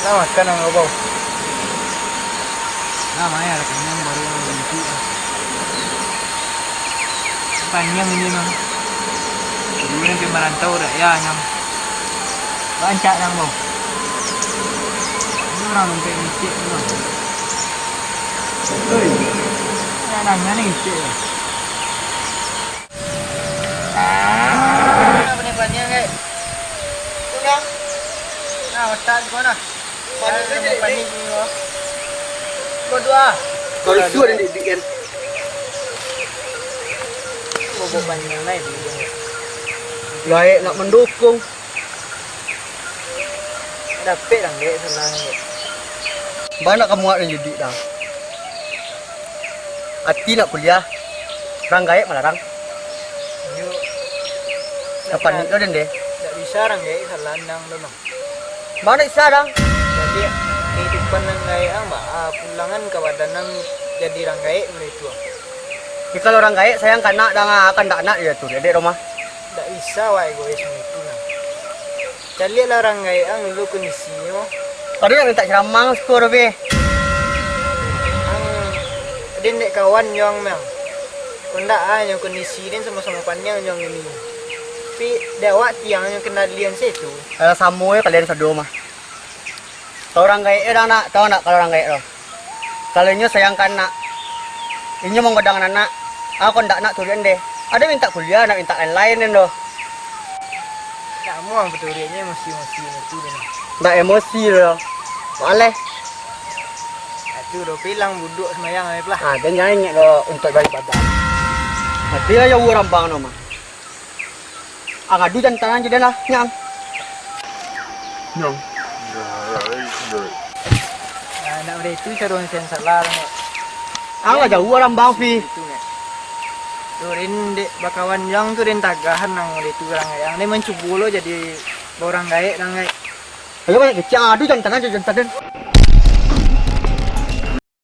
Nah, makan ang ubaw. Nah, maya ada kenyang baru yang lucu. Panjang ini mah. Dulu yang merantau udah ya nyam. Bancak nang bau. Ini orang sampai ngicik tu. Oi. Ya nangnya ni ngicik. Apa ni panjang ke? Punya. Nah, otak kau nak. Panjang tu jadi. Panjang ni. Kau dua. Kalau suar yang dibikin. Bobo panjang lain. Layak nak mendukung. Dapat lang guys, senang. Banyak kamu yang jadi dah. Ati nak kuliah. Orang gaya melarang. Yo. Kapan itu dan deh? Tak bisa orang guys, salandang dulu. Mana sekarang? Jadi kehidupan ng gaya ang pulangan kawadanang jadi orang gaya itu. Kalau orang gaya sayang kanak dah akan tak nak dia tu. Jadi rumah. Tak bisa wah guys itu lah. Cari lah orang gaya ang dulu kondisinya. Tadi nak minta ceramah skor be. Ang din dek kawan yang memang. Kunda yang kondisi din sama-sama panjang yang ini. Tapi dewat yang kenal lian situ. Kalau samu kalian sadu mah. Kalau orang gaya dah nak, tahu nak kalau orang gaya tu. Kalau ini sayang kanak. Ini mau godang anak. Aku tak nak tulian deh. Ada minta kuliah, nak minta lain-lain doh. Tak mau betulnya emosi-emosi itu deh. Tak emosi loh. Boleh. Itu udah bilang buduk semayang apa lah. Ah, dan jangan ingat lo untuk beribadah. Mati aja orang bang nama. Angadu jantan aja dah lah, nyang. Nyang. Nah, nak beri itu saya orang yang salah lah. Angga jauh orang bang fi. Turin dek bakawan yang turin tagahan nang itu orang yang ini mencubulo jadi orang gaek nang gaek. Ayo banyak kecil, adu jantan aja jantan.